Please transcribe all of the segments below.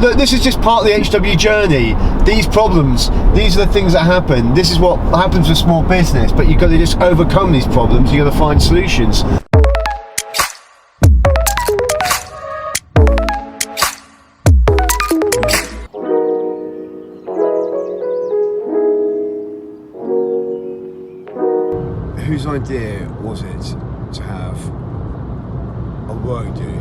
look, this is just part of the HW journey. These problems, these are the things that happen. This is what happens with small business, but you've got to just overcome these problems. You've got to find solutions. Whose idea was it to have a work do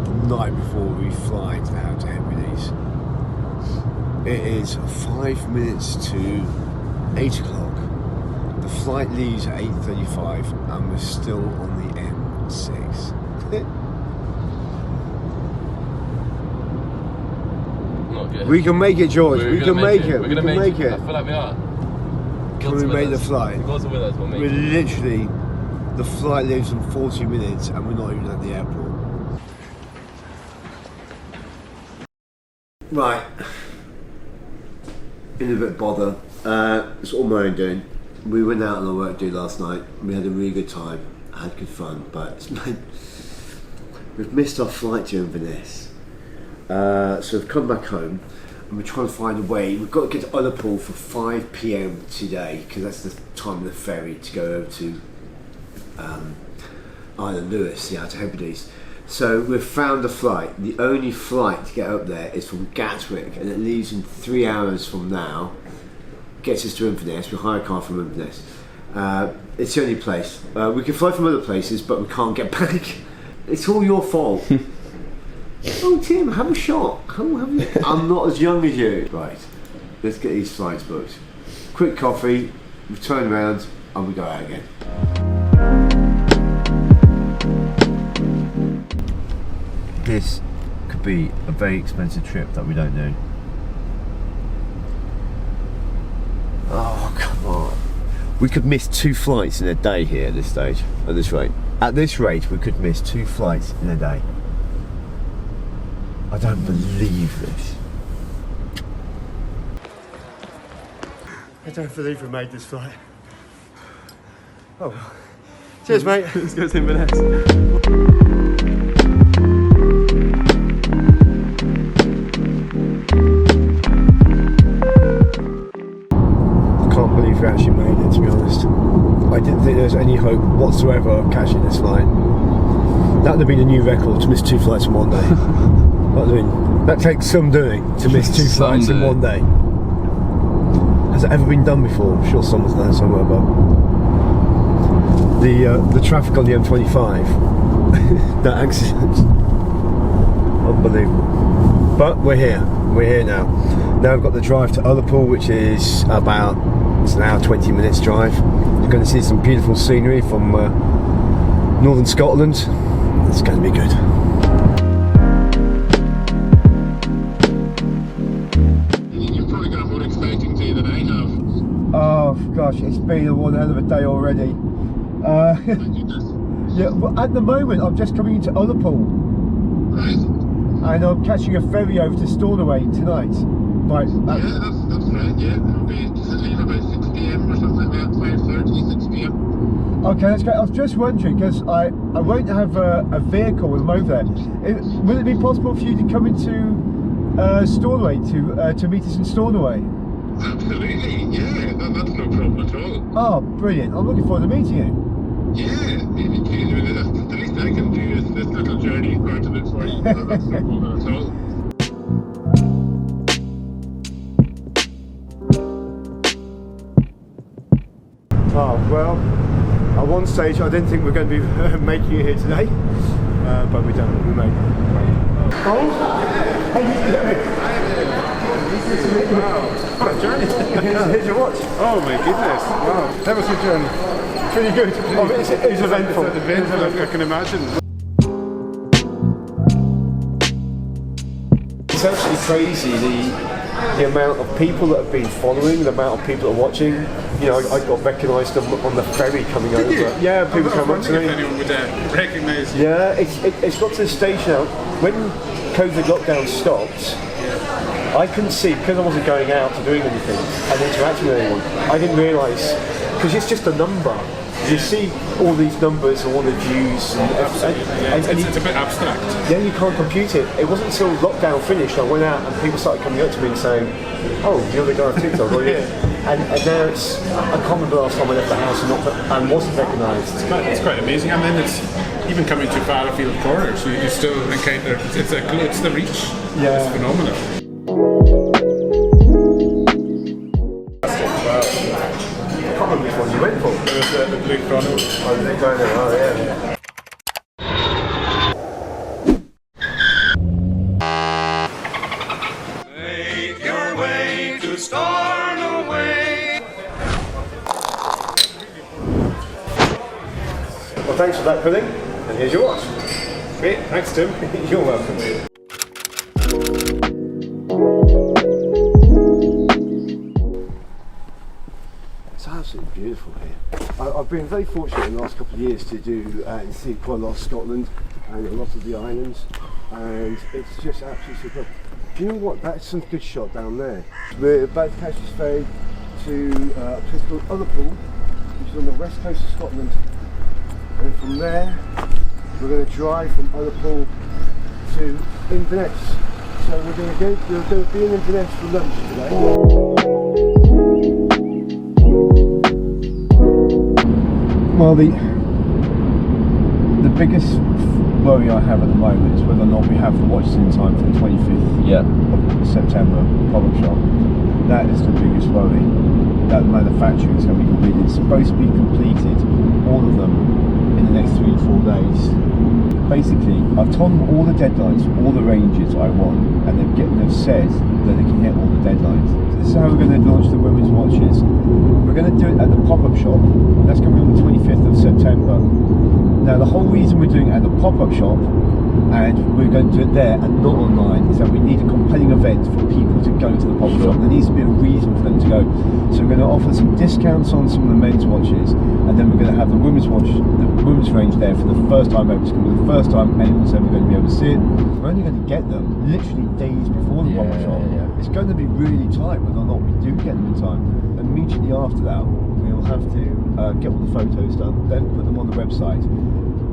the night before we fly to the Outer Hebrides? It is 5 minutes to 8 o'clock. The flight leaves at 8:35 and we're still on the M6. Not good. We can make it, George. We can make it. We're gonna make it. I feel like we are. Can we make the flight? The gods are with us, we'll make We're it. literally, the flight leaves in 40 minutes and we're not even at the airport. Right. In a bit of bother. It's all my own doing. We went out on a work do last night. We had a really good time. Had good fun, but it's meant we've missed our flight to Inverness. So we've come back home. And we're trying to find a way. We've got to get to Ullapool for 5 PM today because that's the time of the ferry to go over to Island Lewis, the Outer Hebrides. So we've found a flight. The only flight to get up there is from Gatwick, and it leaves in 3 hours from now. Gets us to Inverness. We hire a car from Inverness. It's the only place. We can fly from other places, but we can't get back. It's all your fault. Oh Tim, have a shot. I'm not as young as you. Right, let's get these flights booked. Quick coffee, we turn around and we go out again. This could be a very expensive trip that we don't do. Oh come on. We could miss 2 flights in a day here at this stage, at this rate. At this rate we could miss 2 flights in a day. I don't believe this. I don't believe we made this flight. Oh well. Cheers, mate. Let's go to Inverness. I can't believe we actually made it, to be honest. I didn't think there was any hope whatsoever of catching this flight. That would have been a new record, to miss 2 flights in one day. That takes some doing to miss 2 flights in one day. Has it ever been done before? I'm sure someone's done it somewhere, but the traffic on the M25, that accident, unbelievable. But we're here now. Now we've got the drive to Ullapool, which is about, it's an hour 20 minutes drive. You're going to see some beautiful scenery from northern Scotland. It's going to be good. Oh gosh, it's been a one hell of a day already. Yeah, well, at the moment I'm just coming into Ullapool. Right. And I'm catching a ferry over to Stornoway tonight. Right. Yeah, that's right, yeah. Does it leave about 6 PM or something like that? 5:30, 6 PM? Okay, that's great. I was just wondering, because I won't have a vehicle when I'm over there. Will it be possible for you to come into Stornoway to meet us in Stornoway? Absolutely, yeah, that's no problem at all. Oh, brilliant. I'm looking forward to meeting you. Yeah, maybe too. The least I can do is this little journey part of it for you. That's no problem at all. Oh, well, at one stage I didn't think we were going to be making it here today, but we done. We made it. Oh, how you doing? Wow, what a journey. Here's your watch. Oh my goodness, wow. That was a journey. Pretty good. Oh, it's eventful. It's eventful, I can imagine. It's actually crazy the amount of people that have been following, the amount of people that are watching. You know, I got recognised on the ferry coming over. Did you? Yeah, people come up to me. If anyone would recognise you. Yeah, it's got to the stage now. When COVID lockdown stopped, I couldn't see, because I wasn't going out or doing anything and interacting with anyone, I didn't realise, because it's just a number. You see all these numbers, all the views, and It's a bit abstract. yeah, you can't compute it. It wasn't until lockdown finished I went out and people started coming up to me and saying, "Oh, you're the guy on TikTok, are you?" And now it's, I can't remember the last time I left the house and wasn't recognised. It's quite amazing, and then it's even coming to far afield corners, so you still encounter. It's the reach. Yeah. It's phenomenal. I can't remember which one you went for. It was the Blue Chrono. Oh, the Blue Chrono, oh yeah. Make your way to Stornoway. Well, thanks for that, pudding, and here's your watch. Great, thanks Tim. You're welcome. It's absolutely beautiful here. I've been very fortunate in the last couple of years to do and see quite a lot of Scotland and a lot of the islands, and it's just absolutely superb. Do you know what? That's some good shot down there. We're about to catch this ferry to a place called Otherpool, which is on the west coast of Scotland, and from there we're going to drive from Otherpool to Inverness. So we're going to be in Inverness for lunch today. Well, the biggest worry I have at the moment is whether or not we have the watches in time for the 25th of September pop-up shop. That is the biggest worry. That manufacturing is going to be completed. It's supposed to be completed, all of them, in the next 3 to 4 days. Basically, I've told them all the deadlines for all the ranges I want, and they've said that they can hit all the deadlines. So this is how we're going to launch the women's watches. We're going to do it at the pop-up shop. That's going to be on the 25th of September. Now, the whole reason we're doing it at the pop-up shop, and we're going to do it there and not online, is that we need a compelling event for people to go to the pop-up shop. There needs to be a reason for them to go. So we're going to offer some discounts on some of the men's watches, and then we're going to have the women's range there for the first time ever. It's going to be the first time anyone's ever going to be able to see it. We're only going to get them literally days before the pop-up shop. It's going to be really tight whether or not we do get them in time. Immediately after that, we'll have to get all the photos done, then put them on the website.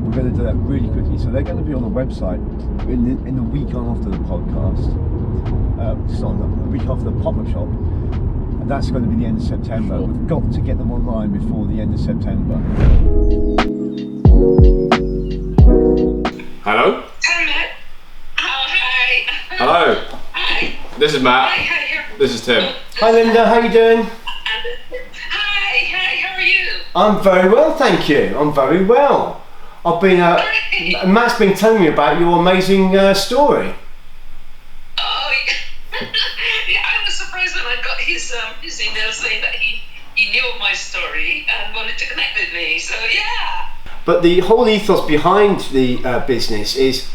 We're going to do that really quickly, so they're going to be on the website in the week after the podcast. Just on the week after the pop-up shop, and that's going to be the end of September. Sure. We've got to get them online before the end of September. Hello? Hi, Matt. Oh, hi. Hello. Hi. This is Matt. Hi. This is Tim. Hi Linda, how you doing? Hi, how are you? I'm very well, thank you. I'm very well. I've been, Matt's been telling me about your amazing story. Oh, yeah, I was surprised when I got his email saying that he knew of my story and wanted to connect with me, so yeah. But the whole ethos behind the business is,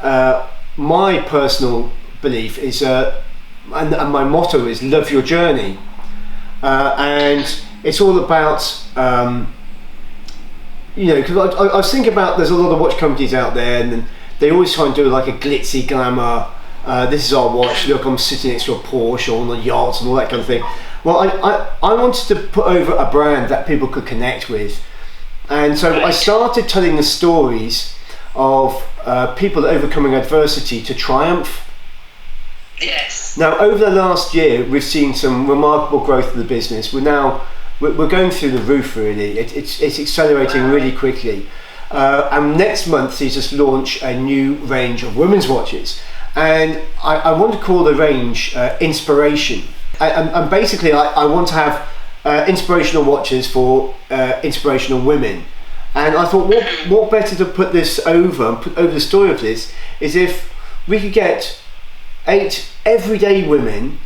my personal belief is, and my motto is love your journey. And it's all about, because I was thinking about, there's a lot of watch companies out there and they always try and do like a glitzy glamour, this is our watch, look, I'm sitting next to a Porsche or on a yacht and all that kind of thing. Well, I wanted to put over a brand that people could connect with. And so I started telling the stories of people overcoming adversity to triumph. Yes. Now, over the last year, we've seen some remarkable growth of the business. We're going through the roof, really. It's accelerating really quickly. And next month sees us launch a new range of women's watches. And I want to call the range Inspiration. And basically, I want to have inspirational watches for inspirational women. And I thought, what better to put this over, and put over the story of this, is if we could get 8 everyday women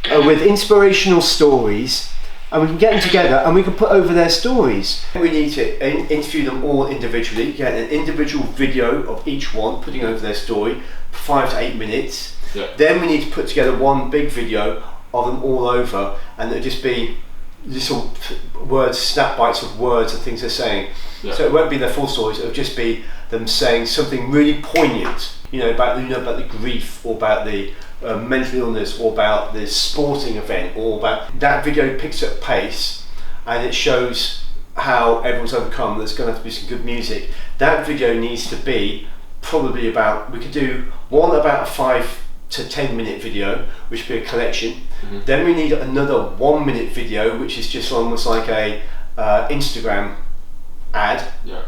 with inspirational stories, and we can get them together and we can put over their stories. We need to interview them all individually, get an individual video of each one putting over their story, 5 to 8 minutes. Yeah. Then we need to put together one big video of them all over, and it'll just be little words, snap bites of words and things they're saying. Yeah. So it won't be their full stories, it'll just be them saying something really poignant, about the grief, or about the mental illness, or about the sporting event, or about that video picks up pace and it shows how everyone's overcome, there's going to have to be some good music. That video needs to be probably about, we could do one about a 5 to 10 minute video, which would be a collection. Then we need another 1 minute video, which is just almost like a Instagram ad. Yeah.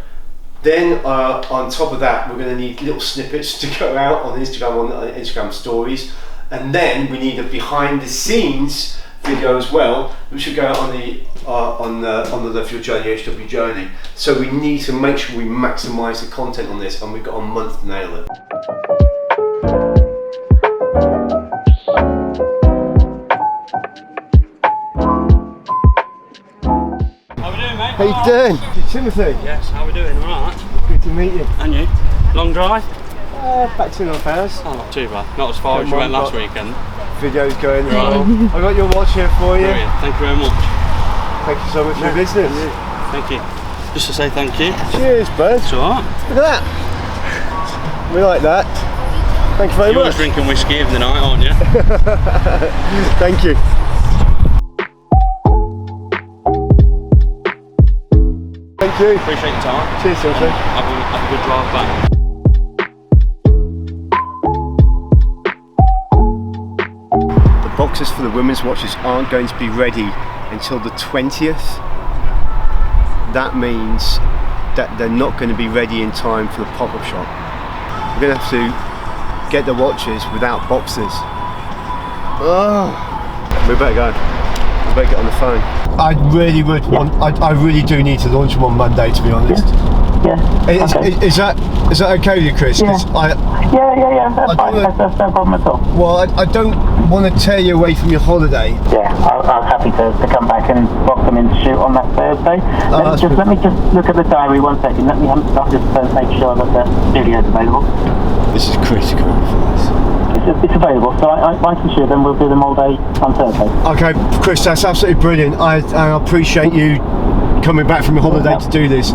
Then on top of that, we're going to need little snippets to go out on Instagram, on Instagram stories, and then we need a behind the scenes video as well, which should go out on the Love Your Journey, HW Journey. So we need to make sure we maximise the content on this, and we've got a month to nail it. How we doing, mate? How you doing? Timothy? Yes, how we doing? Alright. Good to meet you. And you? Long drive? Back 2.5 hours. Oh, not too bad. Not as far as you went last weekend. Videos going well. I got your watch here for you. Brilliant. Thank you very much. Thank you so much for your business. Thank you. Just to say thank you. Cheers, bud. It's alright. Look at that. We like that. Thank you very You're much. always drinking whiskey in the night, aren't you? Thank you. Thank you. Appreciate your time. Cheers, Timothy. Have a good drive back. The boxes for the women's watches aren't going to be ready until the 20th. That means that they're not going to be ready in time for the pop-up shop. We're going to have to get the watches without boxes. Oh, we better go. We better get on the phone. I really would want. I really do need to launch them on Monday, to be honest. Yeah. Is that okay with you, Chris? Yeah. That's That's fine. That's no problem at all. Well, I don't want to tear you away from your holiday. Yeah, I was happy to come back and box them in to shoot on that Thursday. Let me just look at the diary 1 second. I'll just make sure that the studio is available. This is critical for us. It's available, so I can shoot them. We'll do them all day on Thursday. Okay, Chris, that's absolutely brilliant. I appreciate you coming back from your holiday to do this.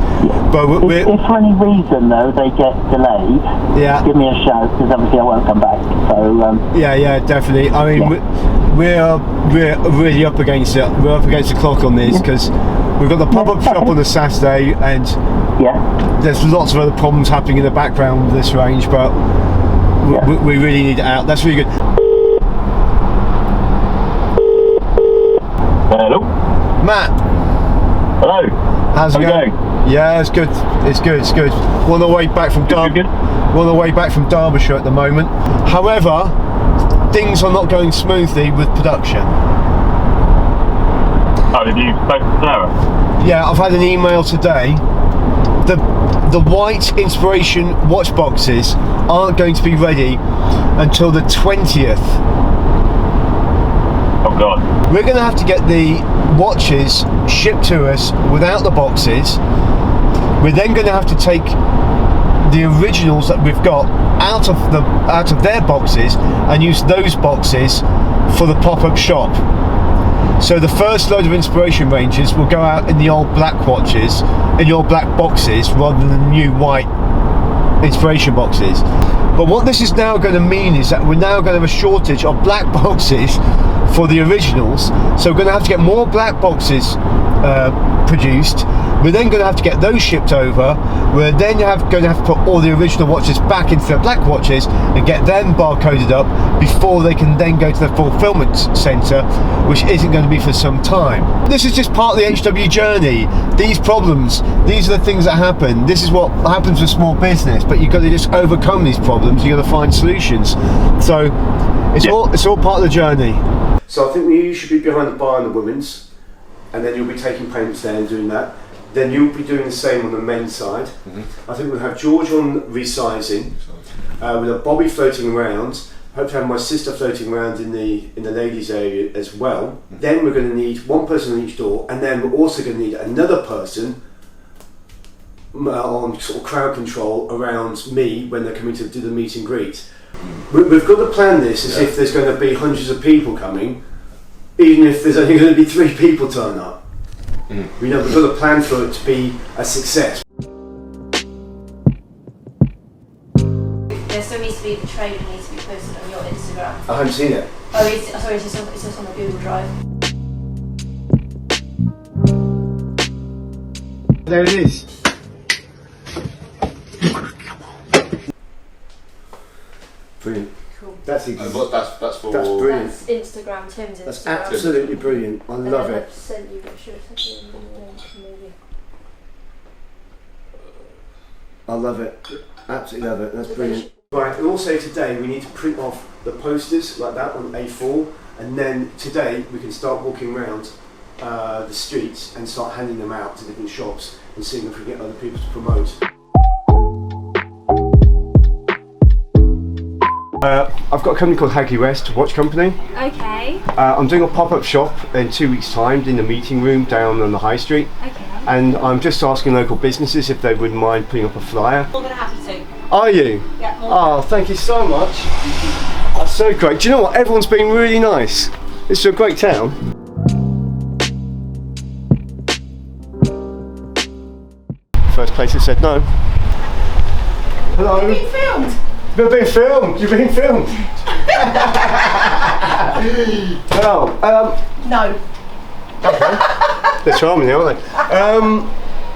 But if for any reason though they get delayed, give me a shout, because obviously I won't come back. So yeah, definitely. I mean, we're really up against it. We're up against the clock on this because we've got the pop-up shop on the Saturday, and there's lots of other problems happening in the background with this range, but we really need it out. That's really good. Hello, Matt. Hello. How's it going? Yeah, it's good. It's good. We're on the way back from Derbyshire at the moment. However, things are not going smoothly with production. Oh, did you spoke to Sarah? Yeah, I've had an email today. The white Inspiration watch boxes aren't going to be ready until the 20th. Oh God. We're going to have to get the watches shipped to us without the boxes. We're then going to have to take the originals that we've got out of their boxes and use those boxes for the pop-up shop. So the first load of Inspiration ranges will go out in the old black watches, in your black boxes, rather than the new white Inspiration boxes. But what this is now going to mean is that we're now going to have a shortage of black boxes for the originals. So we're going to have to get more black boxes produced. We're then going to have to get those shipped over. We're then going to have to put all the original watches back into the black watches and get them barcoded up before they can then go to the fulfillment centre, which isn't going to be for some time. This is just part of the HW journey. These problems, these are the things that happen. This is what happens with small business, but you've got to just overcome these problems. You've got to find solutions. So it's all part of the journey. So I think you should be behind the bar on the women's, and then you'll be taking payments there and doing that. Then you'll be doing the same on the men's side. I think we'll have George on resizing. We'll have Bobby floating around. Hope to have my sister floating around in the ladies area as well. Then we're going to need one person on each door, and then we're also going to need another person on sort of crowd control around me when they're coming to do the meet and greet. We've got to plan this as if there's going to be hundreds of people coming, even if there's only going to be 3 people turn up. You know, we've got to plan for it to be a success. There still needs to be the trailer needs to be posted on your Instagram. I haven't seen it. Oh, it's just on the Google Drive. There it is. Brilliant. Cool. That's That's for. That's brilliant. That's Instagram, Tim's Instagram. That's absolutely brilliant. I And love then it. I've sent you, but should have sent you a link maybe. I love it. Absolutely love it. That's brilliant. Right, and also today we need to print off the posters like that on A4, and then today we can start walking around the streets and start handing them out to different shops and seeing if we can get other people to promote. I've got a company called Hagley West, watch company. Okay. I'm doing a pop-up shop in 2 weeks' time in the meeting room down on the high street. Okay. And I'm just asking local businesses if they wouldn't mind putting up a flyer. More than happy to. Are you? Yeah. Oh, thank you so much. That's so great. Do you know what? Everyone's been really nice. This is a great town. First place that said no. Hello. You've been filmed. You've been filmed. You've been filmed. Well, No. they're charming, aren't they?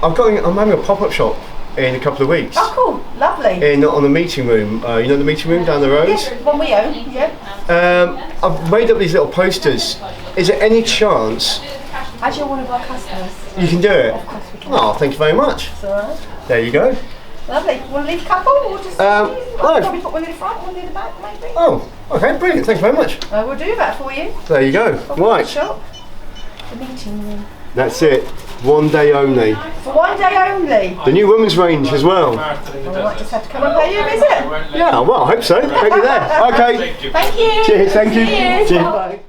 I'm having a pop-up shop in a couple of weeks. Oh, cool. Lovely. On the meeting room. You know the meeting room down the road? Yes, the one we own. Yeah. I've made up these little posters. Is there any chance As you're one of our customers. you can do it? Of course we can. Oh, thank you very much. It's alright. There you go. Lovely. Want to leave a couple or just No. probably put one in the front, one in the back maybe? Oh, okay, brilliant. Thank you very much. We'll do that for you. There you go. Right, Shop. The meeting room. that's it. One day only. For one day only. The new women's range as well. We might just have to come and pay you a visit. Yeah, well, I hope so. Hope you're there. Okay. Thank you. Cheers. Thank you. See you. Cheers. Bye. Bye.